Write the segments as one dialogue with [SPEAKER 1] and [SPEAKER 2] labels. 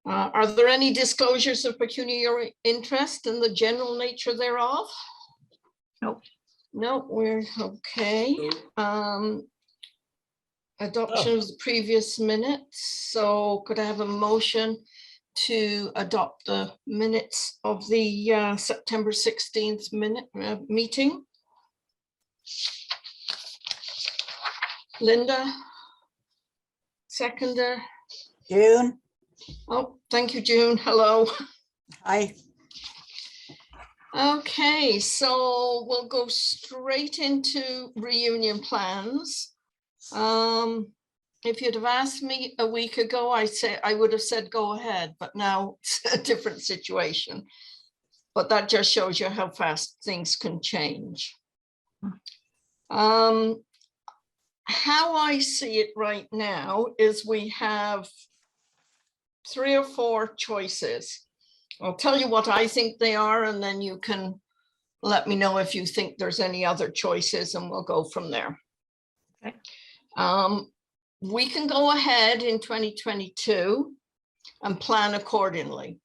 [SPEAKER 1] Are there any disclosures of pecuniary interest in the general nature thereof?
[SPEAKER 2] Nope.
[SPEAKER 1] No, we're okay. Adoption of the previous minutes. So could I have a motion to adopt the minutes of the September 16th meeting? Linda, seconder.
[SPEAKER 3] June.
[SPEAKER 1] Oh, thank you, June. Hello.
[SPEAKER 3] Hi.
[SPEAKER 1] Okay, so we'll go straight into reunion plans. If you'd have asked me a week ago, I would have said go ahead, but now it's a different situation. But that just shows you how fast things can change. How I see it right now is we have 3 or 4 choices. I'll tell you what I think they are, and then you can let me know if you think there's any other choices, and we'll go from there.
[SPEAKER 2] Okay.
[SPEAKER 1] We can go ahead in 2022 and plan accordingly.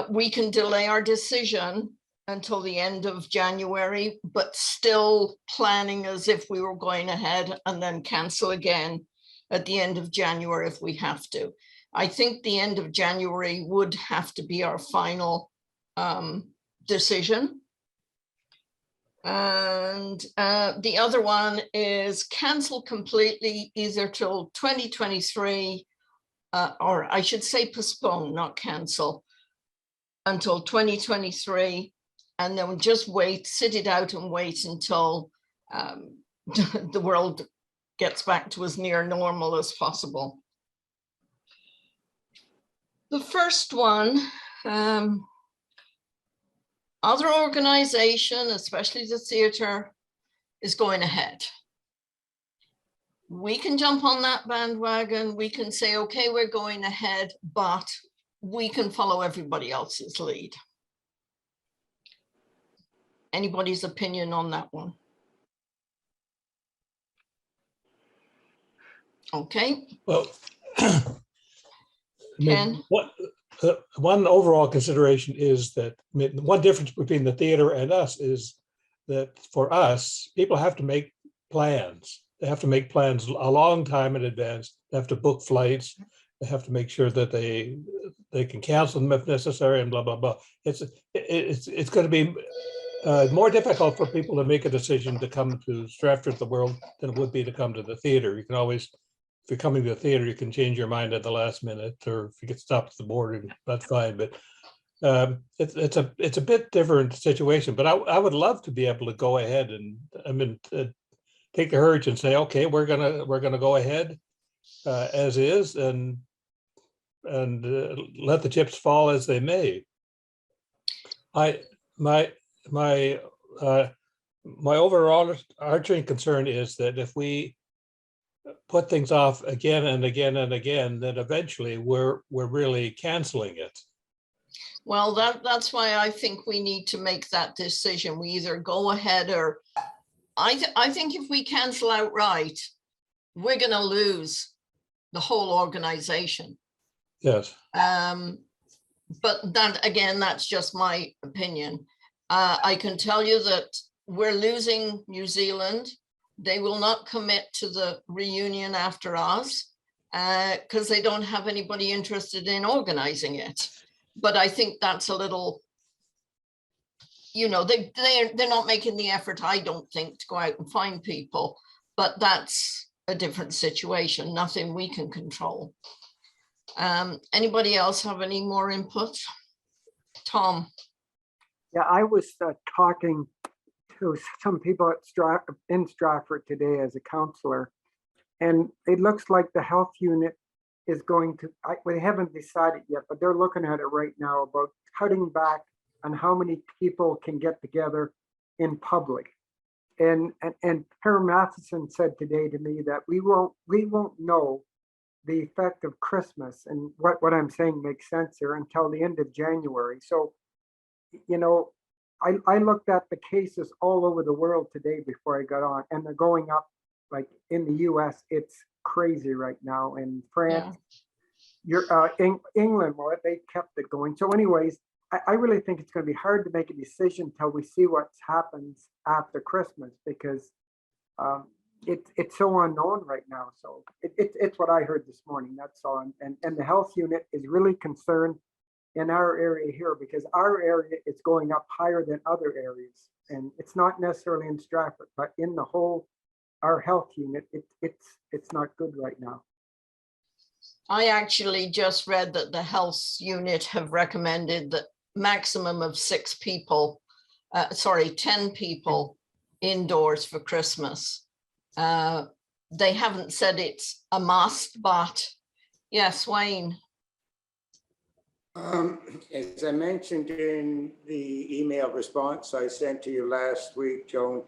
[SPEAKER 1] We can delay our decision until the end of January, but still planning as if we were going ahead, and then cancel again at the end of January if we have to. I think the end of January would have to be our final decision. And the other one is cancel completely, either till 2023, or I should say postpone, not cancel, until 2023, and then just wait, sit it out and wait until the world gets back to as near normal as possible. The first one, other organization, especially the theater, is going ahead. We can jump on that bandwagon. We can say, okay, we're going ahead, but we can follow everybody else's lead. Anybody's opinion on that one? Okay.
[SPEAKER 4] Well,
[SPEAKER 1] Ken?
[SPEAKER 4] One overall consideration is that, one difference between the theater and us is that for us, people have to make plans. They have to make plans a long time in advance. They have to book flights. They have to make sure that they can cancel them if necessary, and blah, blah, blah. It's going to be more difficult for people to make a decision to come to Stratford the World than it would be to come to the theater. You can always, if you're coming to the theater, you can change your mind at the last minute, or if you get stopped at the border, that's fine. But it's a bit different situation. But I would love to be able to go ahead and take the urge and say, okay, we're gonna go ahead as is, and let the chips fall as they may. My overall arching concern is that if we put things off again and again and again, then eventually we're really canceling it.
[SPEAKER 1] Well, that's why I think we need to make that decision. We either go ahead, or I think if we cancel outright, we're going to lose the whole organization.
[SPEAKER 4] Yes.
[SPEAKER 1] But that, again, that's just my opinion. I can tell you that we're losing New Zealand. They will not commit to the reunion after us because they don't have anybody interested in organizing it. But I think that's a little, you know, they're not making the effort, I don't think, to go out and find people. But that's a different situation, nothing we can control. Anybody else have any more input? Tom?
[SPEAKER 5] Yeah, I was talking to some people at in Stratford today as a counselor, and it looks like the health unit is going to, we haven't decided yet, but they're looking at it right now about cutting back on how many people can get together in public. And Per Matheson said today to me that we won't know the effect of Christmas, and what I'm saying makes sense here, until the end of January. So, you know, I looked at the cases all over the world today before I got on, and they're going up. Like in the US, it's crazy right now. And
[SPEAKER 1] Yeah.
[SPEAKER 5] France, England, well, they kept it going. So anyways, I really think it's going to be hard to make a decision till we see what happens after Christmas, because it's so unknown right now. So it's what I heard this morning. That's all. And the health unit is really concerned in our area here, because our area is going up higher than other areas. And it's not necessarily in Stratford, but in the whole, our health unit, it's not good right now.
[SPEAKER 1] I actually just read that the health unit have recommended that maximum of 6 people, 10 people indoors for Christmas. They haven't said it's a must, but yes, Wayne.
[SPEAKER 6] As I mentioned in the email response I sent to you last week, Joan,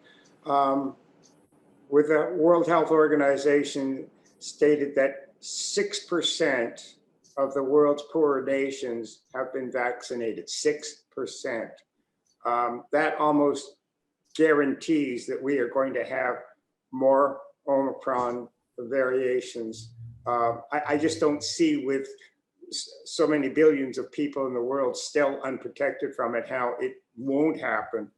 [SPEAKER 6] with the World Health Organization stated that 6% of the world's poorer nations have been vaccinated, 6%. That almost guarantees that we are going to have more Omicron variations. I just don't see, with so many billions of people in the world still unprotected from it, how it won't happen.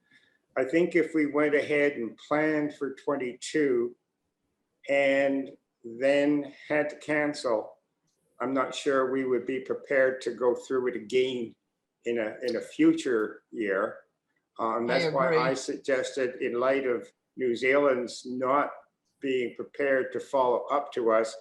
[SPEAKER 6] I think if we went ahead and planned for 22 and then had to cancel, I'm not sure we would be prepared to go through it again in a future year. That's why I suggested, in light of New Zealand's not being prepared to follow up to us,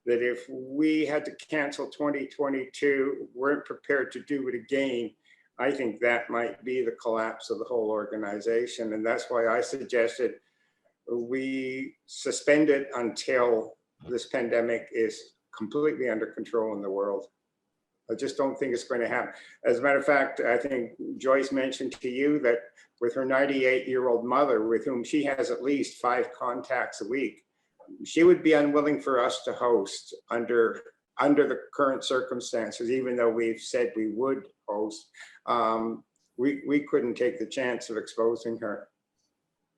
[SPEAKER 6] that if we had to cancel 2022, weren't prepared to do it again, I think that might be the collapse of the whole organization. And that's why I suggested we suspend it until this pandemic is completely under control in the world. I just don't think it's going to happen. As a matter of fact, I think Joyce mentioned to you that with her 98-year-old mother, with whom she has at least 5 contacts a week, she would be unwilling for us to host under the current circumstances, even though we've said we would host. We couldn't take the chance of exposing her.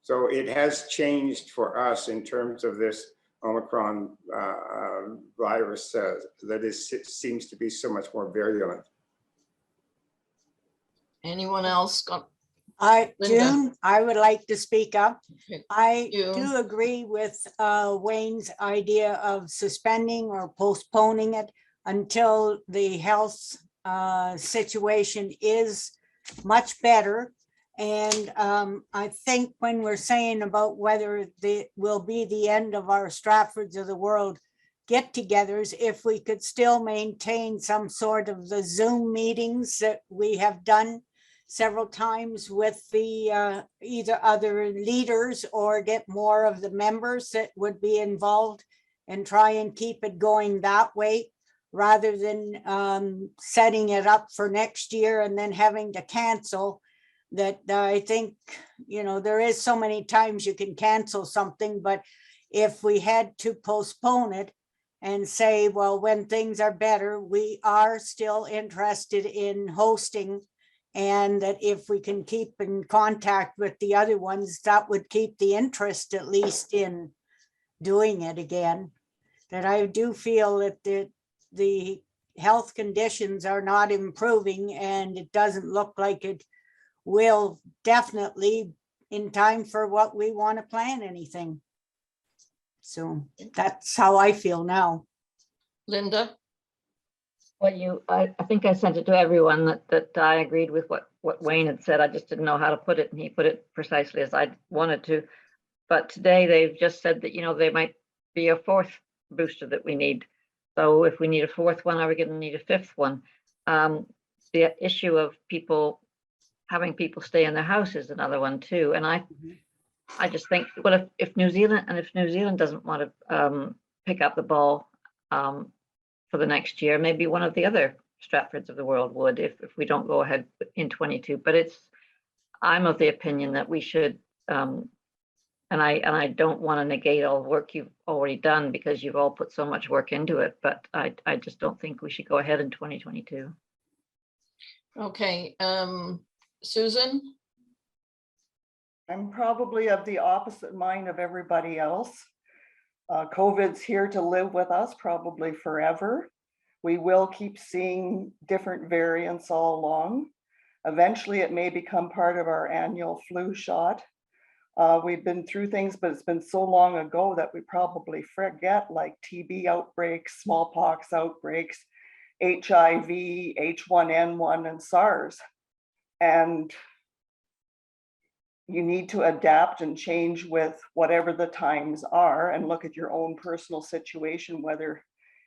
[SPEAKER 6] So it has changed for us in terms of this Omicron virus that seems to be so much more virulent.
[SPEAKER 1] Anyone else got? Linda.
[SPEAKER 3] June, I would like to speak up.
[SPEAKER 1] Okay.
[SPEAKER 3] I
[SPEAKER 1] June.
[SPEAKER 3] do agree with Wayne's idea of suspending or postponing it until the health situation is much better. And I think when we're saying about whether it will be the end of our Stratfords of the world get-togethers, if we could still maintain some sort of the Zoom meetings that we have done several times with the either other leaders, or get more of the members that would be involved, and try and keep it going that way, rather than setting it up for next year and then having to cancel. That I think, there is so many times you can cancel something, but if we had to postpone it and say, well, when things are better, we are still interested in hosting, and that if we can keep in contact with the other ones, that would keep the interest at least in doing it again. That I do feel that the health conditions are not improving, and it doesn't look like it will definitely in time for what we want to plan anything. So that's how I feel now.
[SPEAKER 1] Linda?
[SPEAKER 2] Well, I think I sent it to everyone that I agreed with what Wayne had said. I just didn't know how to put it, and he put it precisely as I wanted to. But today they've just said that, there might be a 4th booster that we need. So if we need a 4th one, are we going to need a 5th one? The issue of having people stay in their house is another one too. And I just think, well, if New Zealand doesn't want to pick up the ball for the next year, maybe one of the other Stratfords of the world would, if we don't go ahead in 22. But I'm of the opinion that we should, and I don't want to negate all the work you've already done, because you've all put so much work into it, but I just don't think we should go ahead in 2022.
[SPEAKER 1] Okay, Susan?
[SPEAKER 7] I'm probably of the opposite mind of everybody else. COVID's here to live with us probably forever. We will keep seeing different variants all along. Eventually, it may become part of our annual flu shot. We've been through things, but it's been so long ago that we probably forget, like TB outbreaks, smallpox outbreaks, HIV, H1N1, and SARS. And you need to adapt and change with whatever the times are and look at your own personal situation, whether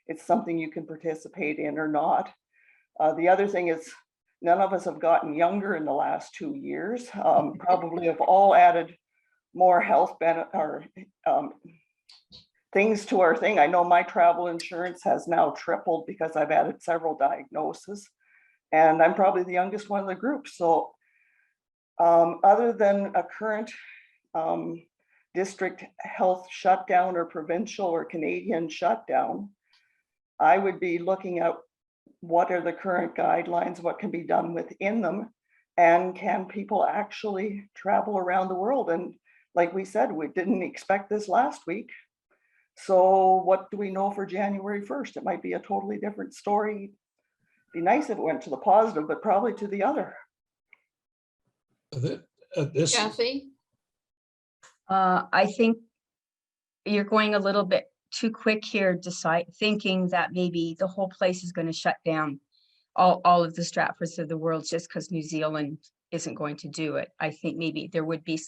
[SPEAKER 7] it's something you can participate in or not. The other thing is, none of us have gotten younger in the last 2 years. Probably have all added more health benefit or things to our thing. I know my travel insurance has now tripled because I've added several diagnoses, and I'm probably the youngest one in the group. So other than a current district health shutdown or provincial or Canadian shutdown, I would be looking at what are the current guidelines, what can be done within them, and can people actually travel around the world? And like we said, we didn't expect this last week. So what do we know for January 1st? It might be a totally different story. Be nice if it went to the positive, but probably to the other.
[SPEAKER 4] This,
[SPEAKER 1] Kathy?
[SPEAKER 8] I think you're going a little bit too quick here, thinking that maybe the whole place is going to shut down, all of the Stratfords of the world, just because New Zealand isn't going to do it. I think maybe there would be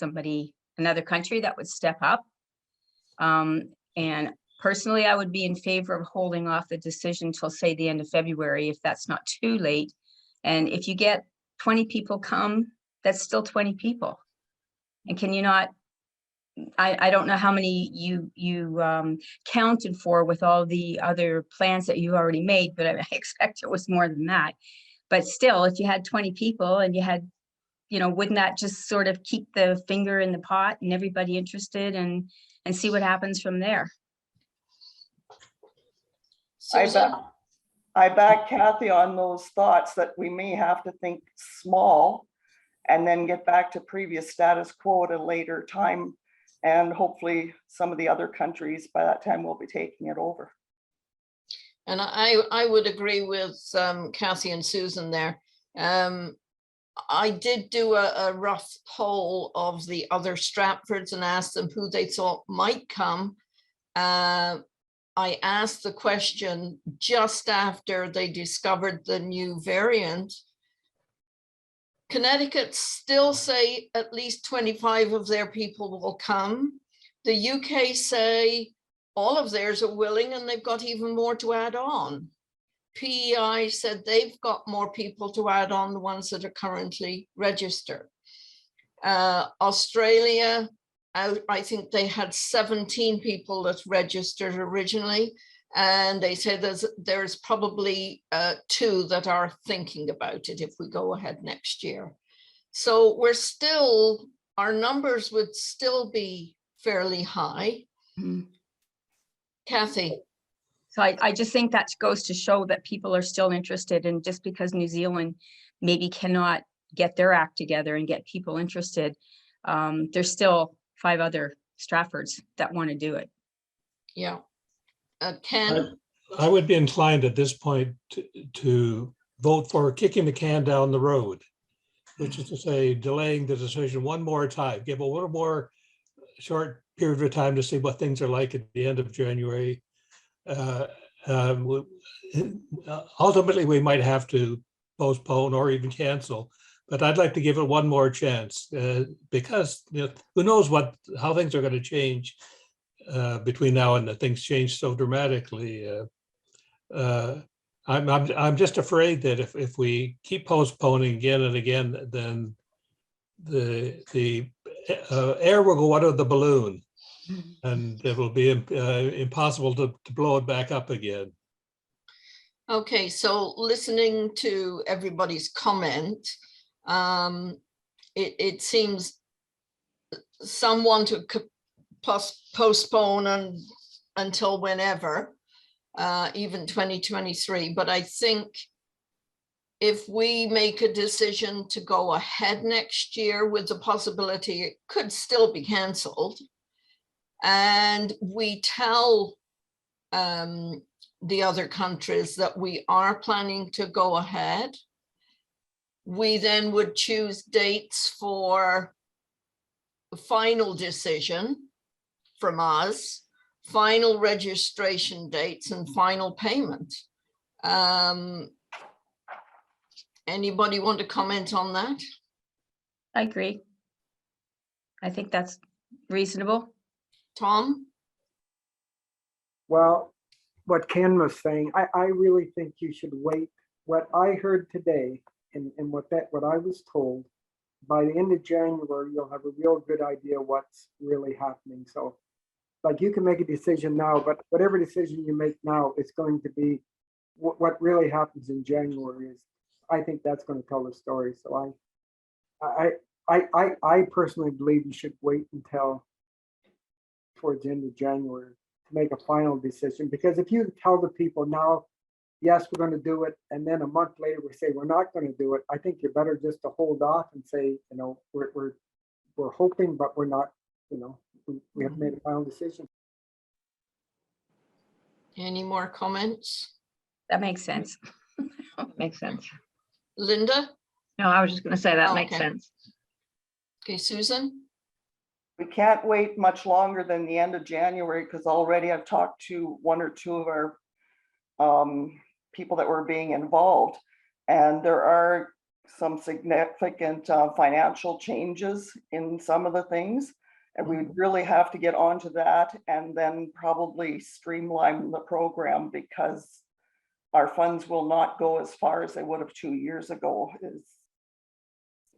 [SPEAKER 8] another country that would step up. And personally, I would be in favor of holding off the decision till, say, the end of February, if that's not too late. And if you get 20 people come, that's still 20 people. And can you not, I don't know how many you counted for with all the other plans that you already made, but I expect it was more than that. But still, if you had 20 people and you had, wouldn't that just sort of keep the finger in the pot and everybody interested and see what happens from there?
[SPEAKER 1] Susan?
[SPEAKER 7] I back Kathy on those thoughts that we may have to think small and then get back to previous status quo at a later time. And hopefully some of the other countries by that time will be taking it over.
[SPEAKER 1] And I would agree with Kathy and Susan there. I did do a rough poll of the other Stratfords and asked them who they thought might come. I asked the question just after they discovered the new variant. Connecticut still say at least 25 of their people will come. The UK say all of theirs are willing and they've got even more to add on. PEI said they've got more people to add on the ones that are currently registered. Australia, I think they had 17 people that registered originally, and they said there's probably 2 that are thinking about it if we go ahead next year. So our numbers would still be fairly high.
[SPEAKER 8] Mhm.
[SPEAKER 1] Kathy?
[SPEAKER 8] So I just think that goes to show that people are still interested, and just because New Zealand maybe cannot get their act together and get people interested, there's still 5 other Stratfords that want to do it.
[SPEAKER 1] Yeah. Ken?
[SPEAKER 4] I would be inclined at this point to vote for kicking the can down the road, which is to say delaying the decision one more time, give a little more short period of time to see what things are like at the end of January. Ultimately, we might have to postpone or even cancel, but I'd like to give it one more chance because who knows how things are going to change between now and then. Things change so dramatically. I'm just afraid that if we keep postponing again and again, then the air will go out of the balloon. And it will be impossible to blow it back up again.
[SPEAKER 1] Okay, so listening to everybody's comment, it seems some want to postpone until whenever, even 2023. But I think if we make a decision to go ahead next year with the possibility it could still be canceled, and we tell the other countries that we are planning to go ahead, we then would choose dates for the final decision from us, final registration dates, and final payment. Anybody want to comment on that?
[SPEAKER 8] I agree. I think that's reasonable.
[SPEAKER 1] Tom?
[SPEAKER 5] Well, what Ken was saying, I really think you should wait. What I heard today and what I was told, by the end of January, you'll have a real good idea what's really happening. So like you can make a decision now, but whatever decision you make now, it's going to be what really happens in January is, I think that's going to tell the story. So I personally believe you should wait until towards the end of January to make a final decision, because if you tell the people now, yes, we're going to do it, and then a month later we say we're not going to do it, I think you're better just to hold off and say, you know, we're hoping, but we're not, you know, we haven't made a final decision.
[SPEAKER 1] Any more comments?
[SPEAKER 8] That makes sense.
[SPEAKER 2] Makes sense.
[SPEAKER 1] Linda?
[SPEAKER 2] No, I was just going to say that makes
[SPEAKER 1] Okay.
[SPEAKER 2] sense.
[SPEAKER 1] Okay, Susan?
[SPEAKER 7] We can't wait much longer than the end of January, because already I've talked to one or two of our people that were being involved, and there are some significant financial changes in some of the things, and we really have to get onto that and then probably streamline the program, because our funds will not go as far as they would have 2 years ago,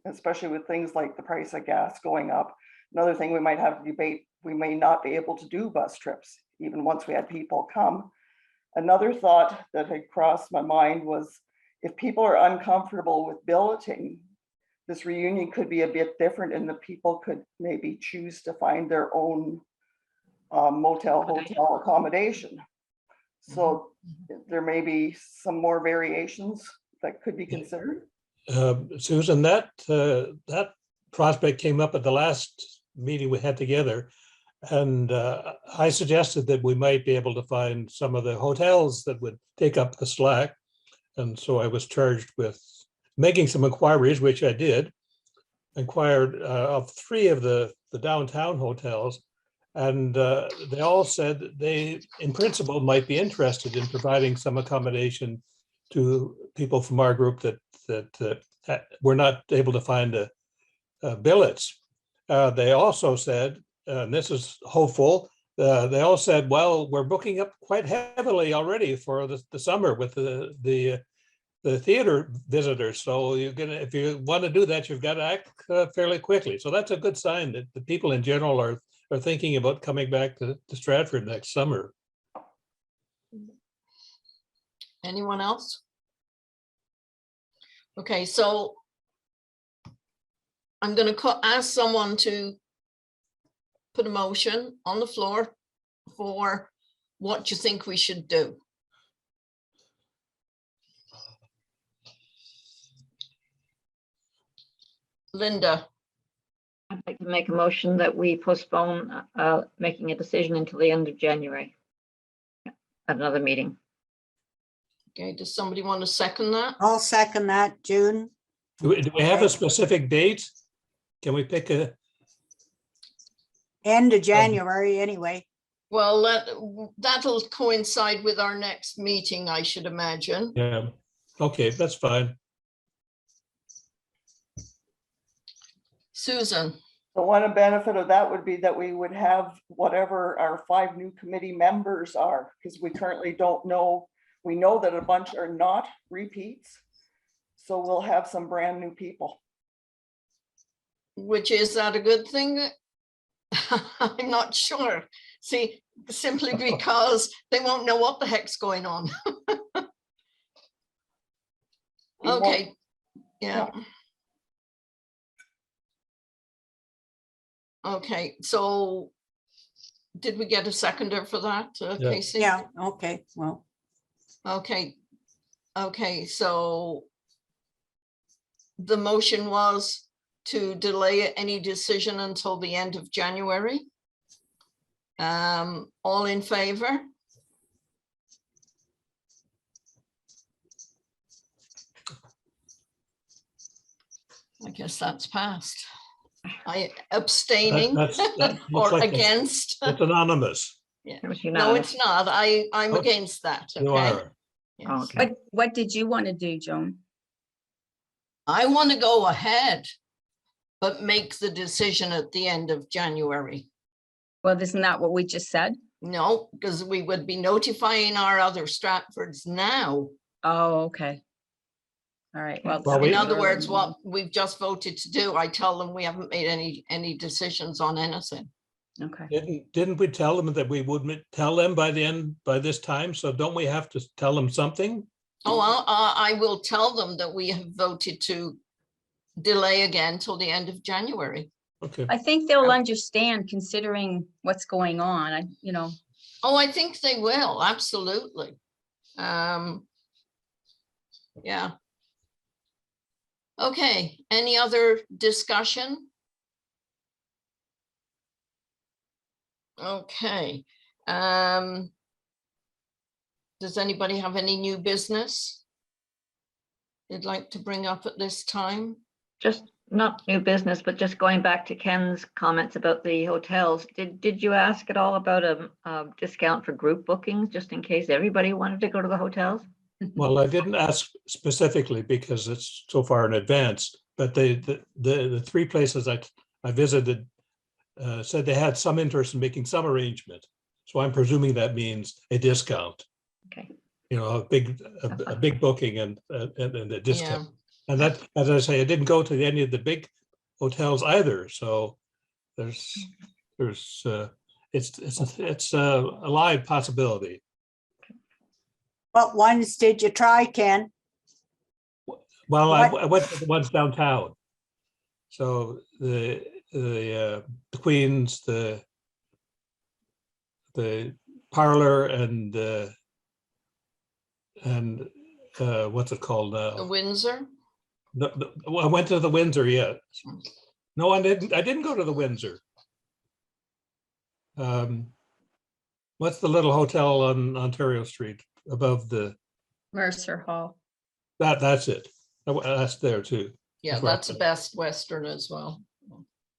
[SPEAKER 7] especially with things like the price of gas going up. Another thing we might have to debate, we may not be able to do bus trips, even once we had people come. Another thought that had crossed my mind was, if people are uncomfortable with billeting, this reunion could be a bit different, and the people could maybe choose to find their own motel, hotel accommodation. So there may be some more variations that could be considered.
[SPEAKER 4] Susan, that prospect came up at the last meeting we had together. And I suggested that we might be able to find some of the hotels that would take up the slack. And so I was charged with making some inquiries, which I did. Inquired of 3 of the downtown hotels. And they all said that they, in principle, might be interested in providing some accommodation to people from our group that were not able to find billets. They also said, and this is hopeful, they all said, well, we're booking up quite heavily already for the summer with the theater visitors. So you're gonna, if you want to do that, you've got to act fairly quickly. So that's a good sign that the people in general are thinking about coming back to Stratford next summer.
[SPEAKER 1] Anyone else? Okay, so I'm going to ask someone to put a motion on the floor for what you think we should do. Linda?
[SPEAKER 2] I'd like to make a motion that we postpone making a decision until the end of January. At another meeting.
[SPEAKER 1] Okay, does somebody want to second that?
[SPEAKER 3] I'll second that, June.
[SPEAKER 4] Do we have a specific date? Can we pick a?
[SPEAKER 3] End of January, anyway.
[SPEAKER 1] Well, that'll coincide with our next meeting, I should imagine.
[SPEAKER 4] Yeah, okay, that's fine.
[SPEAKER 1] Susan?
[SPEAKER 7] The one benefit of that would be that we would have whatever our 5 new committee members are, because we currently don't know. We know that a bunch are not repeats. So we'll have some brand new people.
[SPEAKER 1] Which, is that a good thing? I'm not sure. See, simply because they won't know what the heck's going on. Okay, yeah. Okay, so did we get a seconder for that, Casey?
[SPEAKER 3] Yeah, okay, well,
[SPEAKER 1] Okay, so the motion was to delay any decision until the end of January. All in favor? I guess that's passed. I abstaining
[SPEAKER 4] That looks
[SPEAKER 1] or
[SPEAKER 4] like
[SPEAKER 1] against.
[SPEAKER 4] it's anonymous.
[SPEAKER 1] Yeah.
[SPEAKER 2] It was
[SPEAKER 1] No,
[SPEAKER 2] unanimous.
[SPEAKER 1] it's not. I'm
[SPEAKER 4] Oh,
[SPEAKER 1] against that.
[SPEAKER 4] You
[SPEAKER 1] Okay.
[SPEAKER 4] are.
[SPEAKER 1] Yes.
[SPEAKER 2] Okay.
[SPEAKER 8] What did you want to do, Joan?
[SPEAKER 1] I want to go ahead, but make the decision at the end of January.
[SPEAKER 8] Well, isn't that what we just said?
[SPEAKER 1] No, because we would be notifying our other Stratfords now.
[SPEAKER 8] Oh, okay. All right, well.
[SPEAKER 4] Well,
[SPEAKER 8] that
[SPEAKER 4] we-
[SPEAKER 1] In
[SPEAKER 8] was
[SPEAKER 1] other
[SPEAKER 8] early
[SPEAKER 1] words,
[SPEAKER 8] meeting.
[SPEAKER 1] what we've just voted to do, I tell them we haven't made any decisions on anything.
[SPEAKER 8] Okay,
[SPEAKER 4] Didn't we tell them that we would tell them by this time? So don't we have to tell them something?
[SPEAKER 1] Oh, I will tell them that we have voted to delay again till the end of January.
[SPEAKER 4] Okay.
[SPEAKER 8] I think they'll understand considering what's going on.
[SPEAKER 1] Oh, I think they will, absolutely. Yeah. Okay, any other discussion? Okay. Does anybody have any new business they'd like to bring up at this time?
[SPEAKER 2] Just not new business, but just going back to Ken's comments about the hotels. Did you ask at all about a discount for group bookings, just in case everybody wanted to go to the hotels?
[SPEAKER 4] Well, I didn't ask specifically because it's so far in advance, but the three places I visited said they had some interest in making some arrangement. So I'm presuming that means a discount.
[SPEAKER 2] Okay.
[SPEAKER 4] You know, a big booking and a discount.
[SPEAKER 1] Yeah.
[SPEAKER 4] And that, as I say, I didn't go to any of the big hotels either. So it's a live possibility.
[SPEAKER 3] What ones did you try, Ken?
[SPEAKER 4] Well,
[SPEAKER 3] What-
[SPEAKER 4] I went to the ones downtown. So the Queens, the Parlor, and what's it called
[SPEAKER 1] The
[SPEAKER 4] now?
[SPEAKER 1] Windsor?
[SPEAKER 4] Well, I went to the Windsor, yeah. No, I didn't go to the Windsor. What's the little hotel on Ontario Street above the,
[SPEAKER 8] Mercer Hall.
[SPEAKER 4] that's it. That's there too.
[SPEAKER 1] Yeah,
[SPEAKER 4] where I
[SPEAKER 1] that's the
[SPEAKER 4] went.
[SPEAKER 1] Best Western as well.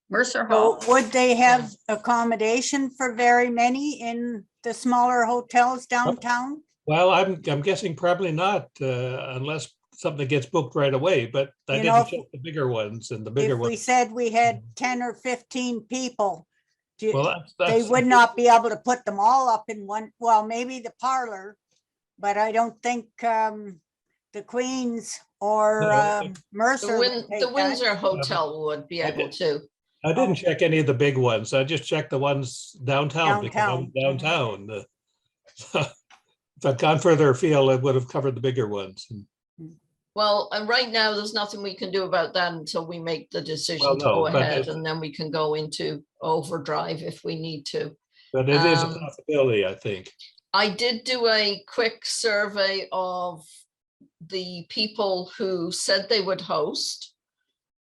[SPEAKER 8] Mercer
[SPEAKER 3] So
[SPEAKER 8] Hall.
[SPEAKER 3] would they have accommodation for very many in the smaller hotels downtown?
[SPEAKER 4] Well, I'm guessing probably not, unless something gets booked right away, but I
[SPEAKER 3] You know,
[SPEAKER 4] didn't
[SPEAKER 3] if-
[SPEAKER 4] check the bigger ones, and the bigger
[SPEAKER 3] If we
[SPEAKER 4] ones.
[SPEAKER 3] said we had 10 or 15 people,
[SPEAKER 4] Well,
[SPEAKER 3] they
[SPEAKER 4] that's
[SPEAKER 3] would not be able to put them all up in one, well, maybe the Parlor, but I don't think the Queens or
[SPEAKER 4] No,
[SPEAKER 3] Mercer would take
[SPEAKER 1] The
[SPEAKER 3] that.
[SPEAKER 1] Windsor Hotel would be
[SPEAKER 4] I
[SPEAKER 1] able
[SPEAKER 4] did-
[SPEAKER 1] to.
[SPEAKER 4] I didn't check any of the big ones. I just checked the ones downtown because I'm
[SPEAKER 3] Downtown.
[SPEAKER 4] downtown. If I'd gone further afield, I would have covered the bigger ones.
[SPEAKER 1] Well, and right now, there's nothing we can do about that until we make the decision
[SPEAKER 4] Well,
[SPEAKER 1] to go
[SPEAKER 4] no, but
[SPEAKER 1] ahead,
[SPEAKER 4] it-
[SPEAKER 1] and then we can go into overdrive if we need to.
[SPEAKER 4] But it is a
[SPEAKER 1] Um,
[SPEAKER 4] possibility, I think.
[SPEAKER 1] I did do a quick survey of the people who said they would host.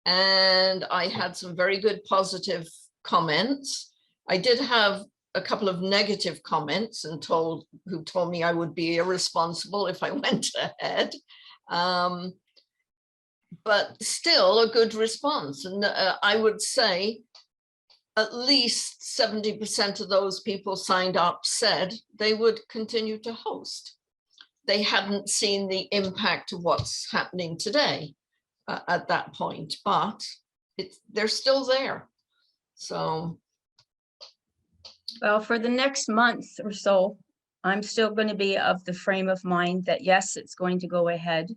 [SPEAKER 1] And I had some very good positive comments. I did have a couple of negative comments and who told me I would be irresponsible if I went ahead. But still a good response. And I would say at least 70% of those people signed up said they would continue to host. They hadn't seen the impact of what's happening today at that point, but they're still there. So,
[SPEAKER 8] Well, for the next month or so, I'm still going to be of the frame of mind that yes, it's going to go ahead.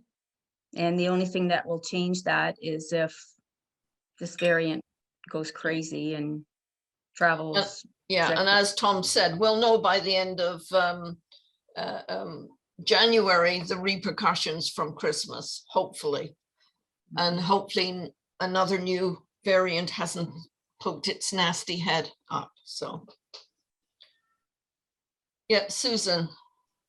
[SPEAKER 8] And the only thing that will change that is if this variant goes crazy and travels.
[SPEAKER 1] yeah, and
[SPEAKER 8] Exactly.
[SPEAKER 1] as Tom said, we'll know by the end of January, the repercussions from Christmas, hopefully. And hopefully another new variant hasn't poked its nasty head up, so. Yeah, Susan.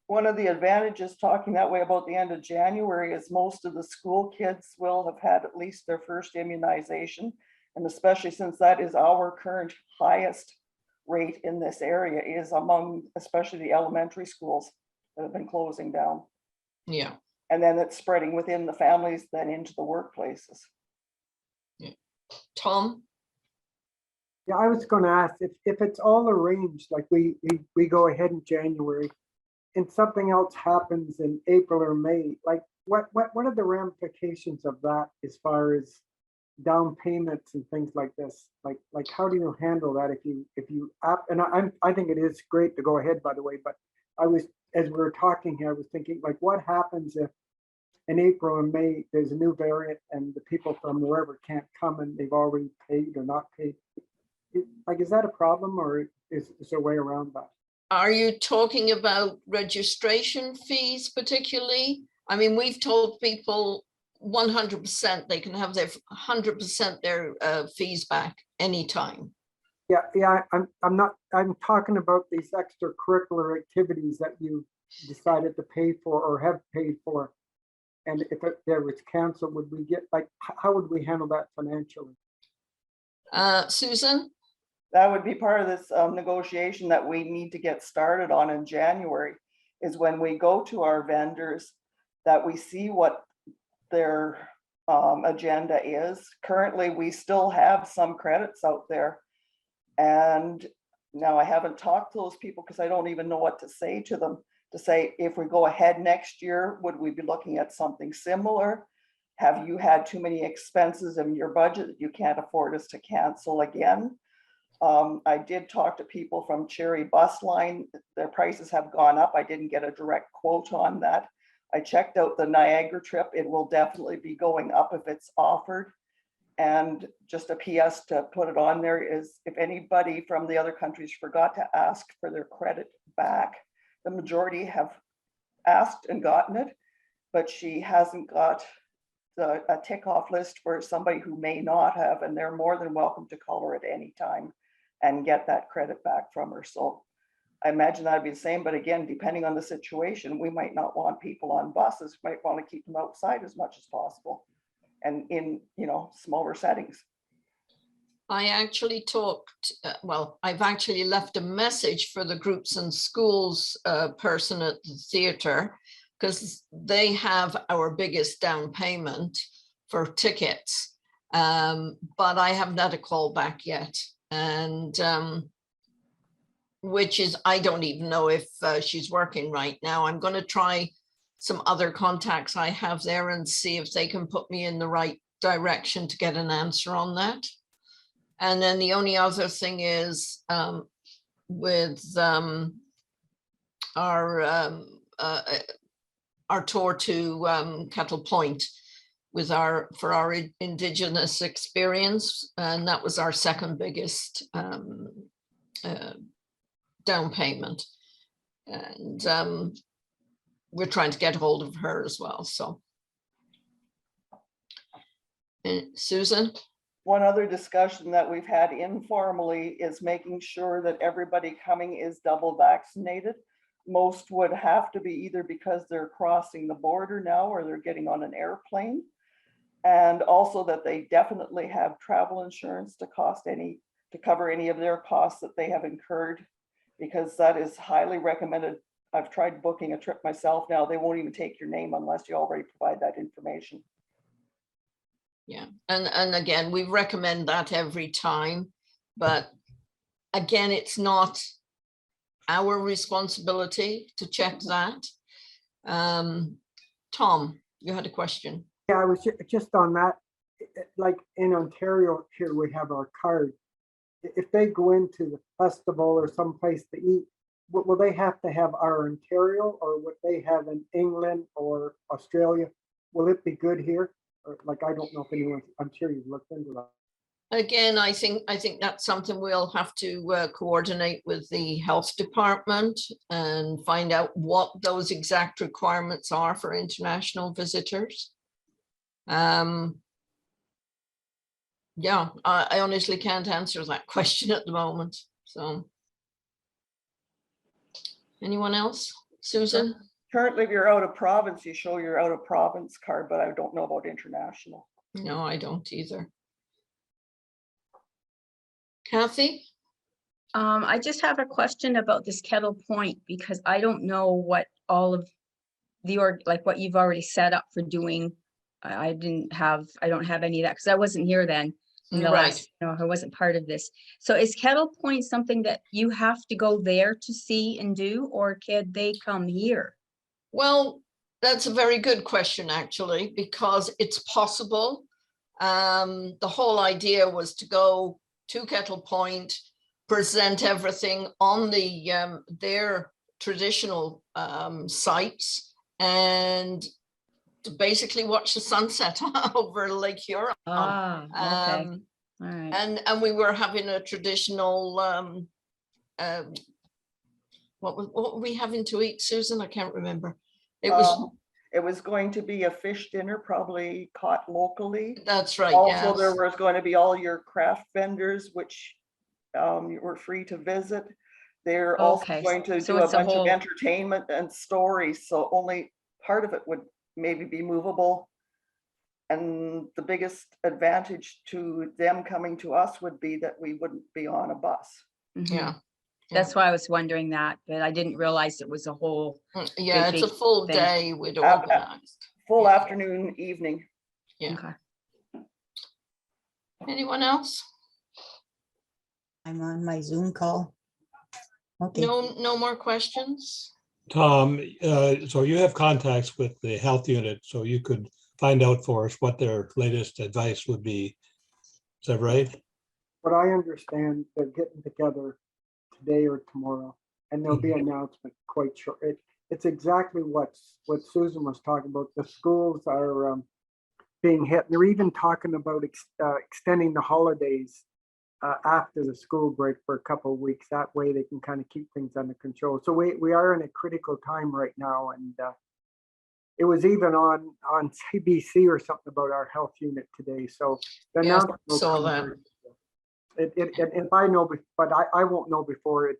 [SPEAKER 7] One of the advantages talking that way about the end of January is most of the school kids will have had at least their first immunization. And especially since that is our current highest rate in this area is among, especially the elementary schools that have been closing down.
[SPEAKER 1] Yeah.
[SPEAKER 7] And then it's spreading within the families, then into the workplaces.
[SPEAKER 1] Tom?
[SPEAKER 5] Yeah, I was gonna ask if it's all arranged, like we go ahead in January and something else happens in April or May, like what are the ramifications of that as far as down payments and things like this? Like how do you handle that if you and I think it is great to go ahead, by the way, but I was, as we were talking here, I was thinking, like, what happens if in April and May there's a new variant and the people from wherever can't come and they've already paid or not paid? Like, is that a problem, or is there a way around that?
[SPEAKER 1] Are you talking about registration fees particularly? I mean, we've told people 100% they can have their 100% their fees back anytime.
[SPEAKER 5] Yeah, I'm talking about these extracurricular activities that you decided to pay for or have paid for. And if there was canceled, would we get, like, how would we handle that financially?
[SPEAKER 1] Susan?
[SPEAKER 7] That would be part of this negotiation that we need to get started on in January, is when we go to our vendors, that we see what their agenda is. Currently, we still have some credits out there. And now I haven't talked to those people because I don't even know what to say to them, to say, if we go ahead next year, would we be looking at something similar? Have you had too many expenses in your budget that you can't afford us to cancel again? I did talk to people from Cherry Bus Line. Their prices have gone up. I didn't get a direct quote on that. I checked out the Niagara trip. It will definitely be going up if it's offered. And just a PS to put it on there is, if anybody from the other countries forgot to ask for their credit back, the majority have asked and gotten it, but she hasn't got a tick off list for somebody who may not have, and they're more than welcome to call her at any time and get that credit back from her. So I imagine that'd be the same, but again, depending on the situation, we might not want people on buses, might want to keep them outside as much as possible and in, smaller settings.
[SPEAKER 1] I actually talked, I've actually left a message for the groups and schools person at the theatre, because they have our biggest down payment for tickets, but I haven't had a call back yet. And which is, I don't even know if she's working right now. I'm going to try some other contacts I have there and see if they can put me in the right direction to get an answer on that. And then the only other thing is with our tour to Kettle Point for our Indigenous experience, and that was our second biggest down payment, and we're trying to get hold of her as well. So, Susan?
[SPEAKER 7] One other discussion that we've had informally is making sure that everybody coming is double vaccinated. Most would have to be either because they're crossing the border now or they're getting on an airplane. And also that they definitely have travel insurance to cover any of their costs that they have incurred, because that is highly recommended. I've tried booking a trip myself now. They won't even take your name unless you already provide that information.
[SPEAKER 1] Yeah, and again, we recommend that every time, but again, it's not our responsibility to check that. Tom, you had a question.
[SPEAKER 5] Yeah, I was just on that. Like in Ontario here, we have our card. If they go into the festival or someplace to eat, will they have to have our Ontario, or would they have in England or Australia? Will it be good here? Or, like, I don't know if anyone, I'm sure you've looked into that.
[SPEAKER 1] Again, I think that's something we'll have to coordinate with the health department and find out what those exact requirements are for international visitors. Yeah, I honestly can't answer that question at the moment. So, anyone else? Susan?
[SPEAKER 7] Currently, if you're out of province, you show your out of province card, but I don't know about international.
[SPEAKER 1] No, I don't either. Kathy?
[SPEAKER 8] I just have a question about this Kettle Point because I don't know what all of like what you've already set up for doing. I don't have any of that because I wasn't here then in the
[SPEAKER 1] Right.
[SPEAKER 8] last, I wasn't part of this. So is Kettle Point something that you have to go there to see and do, or can they come here?
[SPEAKER 1] Well, that's a very good question, actually, because it's possible. The whole idea was to go to Kettle Point, present everything on their traditional sites, and to basically watch the sunset over Lake Huron.
[SPEAKER 8] Ah, okay, all right.
[SPEAKER 1] And we were having a traditional what were we having to eat, Susan? I can't remember. It
[SPEAKER 7] was going to be a fish dinner, probably caught locally.
[SPEAKER 1] That's right.
[SPEAKER 7] Also,
[SPEAKER 1] Yes.
[SPEAKER 7] there was going to be all your craft vendors, which you were free to visit. They're also
[SPEAKER 8] Okay,
[SPEAKER 7] going to
[SPEAKER 8] so
[SPEAKER 7] do a
[SPEAKER 8] it's a
[SPEAKER 7] bunch of
[SPEAKER 8] whole-
[SPEAKER 7] entertainment and stories, so only part of it would maybe be movable. And the biggest advantage to them coming to us would be that we wouldn't be on a bus.
[SPEAKER 8] Mhm.
[SPEAKER 1] Yeah.
[SPEAKER 8] That's why I was wondering that, but I didn't realize it was a whole,
[SPEAKER 1] Yeah, it's a
[SPEAKER 8] big
[SPEAKER 1] full
[SPEAKER 8] thing.
[SPEAKER 1] day we'd
[SPEAKER 7] Uh,
[SPEAKER 1] organized.
[SPEAKER 7] Full
[SPEAKER 1] Yeah.
[SPEAKER 7] afternoon, evening.
[SPEAKER 1] Yeah.
[SPEAKER 8] okay.
[SPEAKER 1] Anyone else?
[SPEAKER 3] I'm on my Zoom call. Okay.
[SPEAKER 1] No more questions?
[SPEAKER 4] Tom, so you have contacts with the health unit, so you could find out for us what their latest advice would be. Is that right?
[SPEAKER 5] What I understand, they're getting together today or tomorrow, and there'll be an announcement quite short. It's exactly what Susan was talking about. The schools are being hit. They're even talking about extending the holidays after the school break for a couple of weeks. That way they can kind of keep things under control. So we are in a critical time right now, and it was even on CBC or something about our health unit today. So the
[SPEAKER 1] Yes,
[SPEAKER 5] announcement will
[SPEAKER 1] saw
[SPEAKER 5] come
[SPEAKER 1] that.
[SPEAKER 5] very soon. If I know, but I won't know before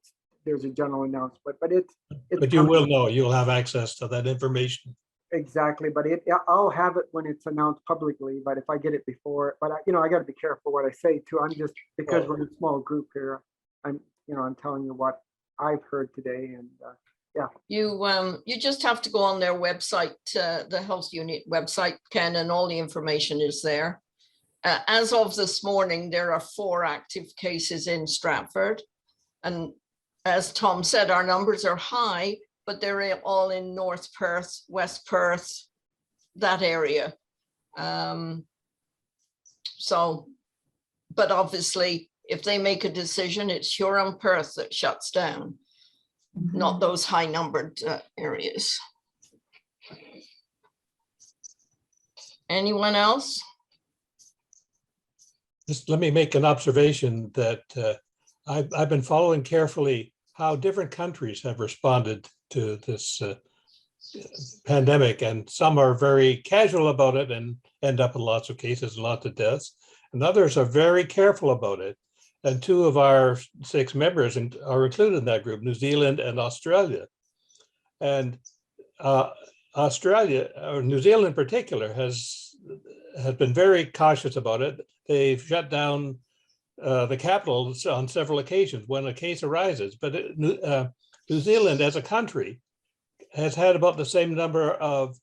[SPEAKER 5] there's a general announcement. But it's
[SPEAKER 4] But you
[SPEAKER 5] coming.
[SPEAKER 4] will know, you'll have access to that information.
[SPEAKER 5] Exactly, but I'll have it when it's announced publicly. But if I get it before, but I got to be careful what I say too. I'm just because we're in a small group here. I'm telling you what I've heard today, and
[SPEAKER 1] You just have to go on their website, the health unit website, Ken, and all the information is there. As of this morning, there are 4 active cases in Stratford. And as Tom said, our numbers are high, but they're all in North Perth, West Perth, that area. So, but obviously, if they make a decision, it's Huron Perth that shuts down, not those high numbered areas. Anyone else?
[SPEAKER 4] Just let me make an observation that I've been following carefully how different countries have responded to this pandemic, and some are very casual about it and end up with lots of cases and lots of deaths, and others are very careful about it. And 2 of our 6 members are included in that group, New Zealand and Australia. And Australia, or New Zealand in particular, has been very cautious about it. They've shut down the capital on several occasions when a case arises. But New Zealand as a country has had about the same number of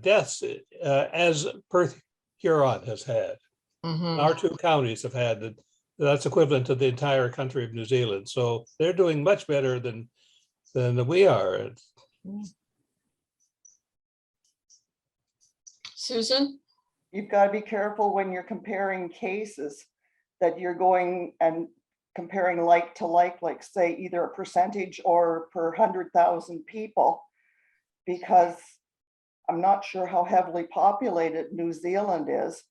[SPEAKER 4] deaths as Perth Huron has had.
[SPEAKER 1] Mhm.
[SPEAKER 4] Our 2 counties have had that's equivalent to the entire country of New Zealand. So they're doing much better than we are.
[SPEAKER 1] Susan?
[SPEAKER 7] You've got to be careful when you're comparing cases that you're going and comparing like to like say either a percentage or per 100,000 people, because I'm not sure how heavily populated New Zealand is,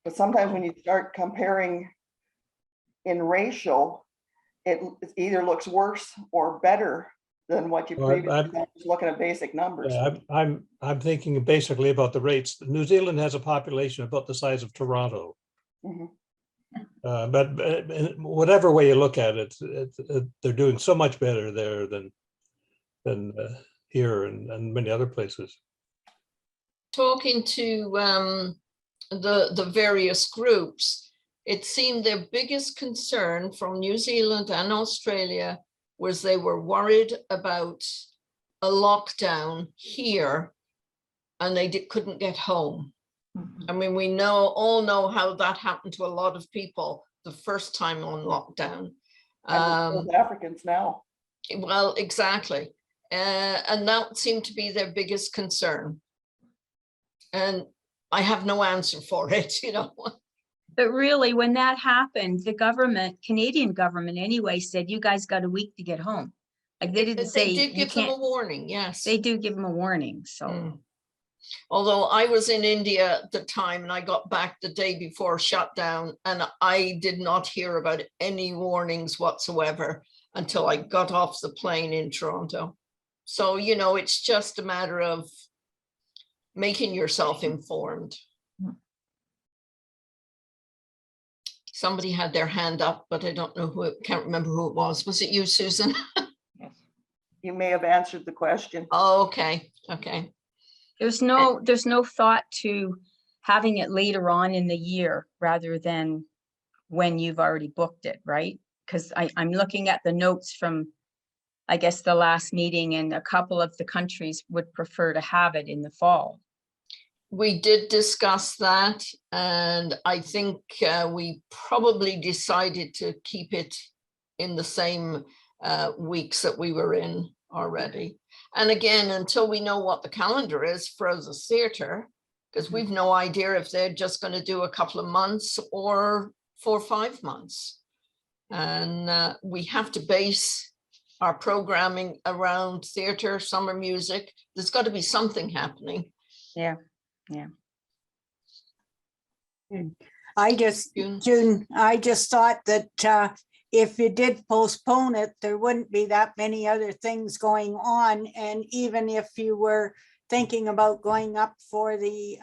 [SPEAKER 7] but sometimes when you start comparing in ratio, it either looks worse or better than what you
[SPEAKER 4] Well,
[SPEAKER 7] previously thought, just looking at basic numbers.
[SPEAKER 4] I'm thinking basically about the rates. New Zealand has a population about the size of Toronto.
[SPEAKER 7] Mhm.
[SPEAKER 4] But whatever way you look at it, they're doing so much better there than here and many other places.
[SPEAKER 1] Talking to the various groups, it seemed their biggest concern from New Zealand and Australia was they were worried about a lockdown here and they couldn't get home. I mean, we all know how that happened to a lot of people the first time on lockdown.
[SPEAKER 7] And with Africans now.
[SPEAKER 1] Well, exactly. And that seemed to be their biggest concern. And I have no answer for it, you know.
[SPEAKER 8] But really, when that happened, the government, Canadian government anyway, said, you guys got a week to get home. Like they didn't say.
[SPEAKER 1] They did
[SPEAKER 8] you
[SPEAKER 1] give them a
[SPEAKER 8] can't-
[SPEAKER 1] warning, yes.
[SPEAKER 8] They do give them a warning, so.
[SPEAKER 1] Mm. Although I was in India at the time and I got back the day before shutdown and I did not hear about any warnings whatsoever until I got off the plane in Toronto. So, you know, it's just a matter of making yourself informed. Somebody had their hand up, but I don't know who, can't remember who it was. Was it you, Susan?
[SPEAKER 7] You may have answered the question.
[SPEAKER 1] Oh, okay, okay.
[SPEAKER 8] There's no thought to having it later on in the year rather than when you've already booked it, right? Because I'm looking at the notes from, I guess, the last meeting, and a couple of the countries would prefer to have it in the fall.
[SPEAKER 1] We did discuss that, and I think we probably decided to keep it in the same weeks that we were in already. And again, until we know what the calendar is for the theatre, because we've no idea if they're just going to do a couple of months or 4 or 5 months. And we have to base our programming around theatre, summer music. There's got to be something happening.
[SPEAKER 8] Yeah.
[SPEAKER 3] June, I just thought that if you did postpone it, there wouldn't be that many other things going on. And even if you were thinking about going up for the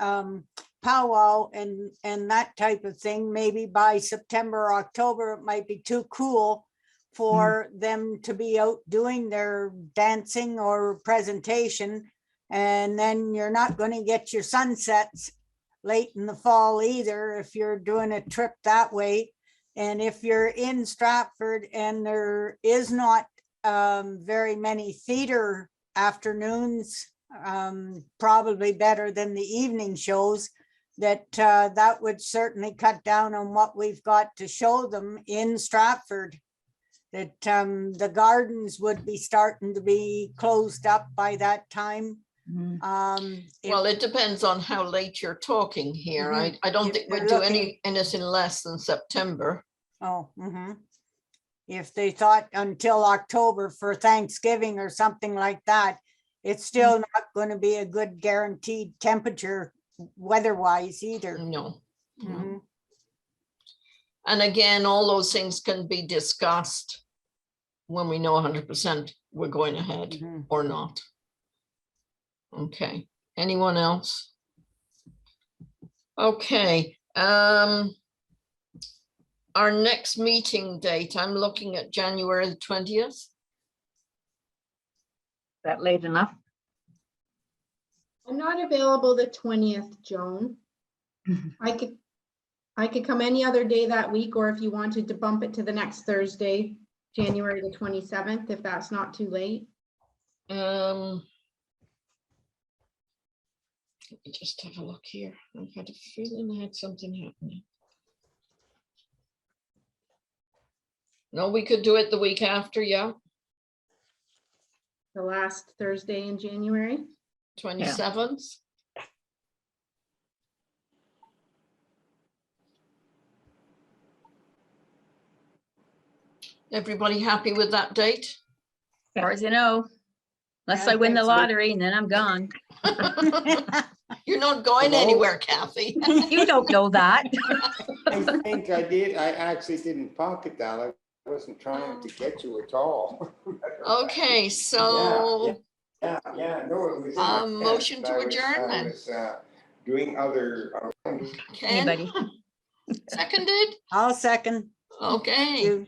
[SPEAKER 3] powwow and that type of thing, maybe by September or October, it might be too cool for them to be out doing their dancing or presentation. And then you're not going to get your sunsets late in the fall either if you're doing a trip that way. And if you're in Stratford and there is not very many theater afternoons, probably better than the evening shows, that would certainly cut down on what we've got to show them in Stratford. That the gardens would be starting to be closed up by that time.
[SPEAKER 1] Well, it depends on how late you're talking here.
[SPEAKER 3] Mhm.
[SPEAKER 1] I don't
[SPEAKER 3] If
[SPEAKER 1] think
[SPEAKER 3] they're
[SPEAKER 1] we'd do
[SPEAKER 3] looking-
[SPEAKER 1] anything less than September.
[SPEAKER 3] Oh, if they thought until October for Thanksgiving or something like that, it's still not going to be a good guaranteed temperature weather-wise either.
[SPEAKER 1] No. no.
[SPEAKER 3] Mhm.
[SPEAKER 1] And again, all those things can be discussed when we know 100% we're going ahead
[SPEAKER 3] Mhm.
[SPEAKER 1] or not. Okay, anyone else? Okay, our next meeting date, I'm looking at January the 20th.
[SPEAKER 2] That late enough?
[SPEAKER 9] I'm not available the 20th, Joan. I could come any other day that week, or if you wanted to bump it to the next Thursday, January the 27th, if that's not too late.
[SPEAKER 1] Let me just have a look here. I've had a feeling I had something happening. No, we could do it the week after, yeah,
[SPEAKER 9] The last Thursday in January.
[SPEAKER 1] 27th. Everybody happy with that date?
[SPEAKER 8] As far as I know, unless
[SPEAKER 3] Yeah,
[SPEAKER 8] I win the
[SPEAKER 3] thanks, Vic.
[SPEAKER 8] lottery and then I'm gone.
[SPEAKER 1] You're not going
[SPEAKER 6] Hello?
[SPEAKER 1] anywhere, Kathy.
[SPEAKER 8] You don't know that.
[SPEAKER 6] I think I did. I actually didn't pocket that. I wasn't trying to get you at all.
[SPEAKER 1] Okay, so
[SPEAKER 6] Yeah, no, it was. in my
[SPEAKER 1] motion
[SPEAKER 6] head.
[SPEAKER 1] to
[SPEAKER 6] I was-
[SPEAKER 1] adjourn
[SPEAKER 6] I
[SPEAKER 1] then.
[SPEAKER 6] was, doing other.
[SPEAKER 1] Ken,
[SPEAKER 8] Anybody?
[SPEAKER 1] seconded?
[SPEAKER 3] I'll second.
[SPEAKER 1] Okay,
[SPEAKER 3] June.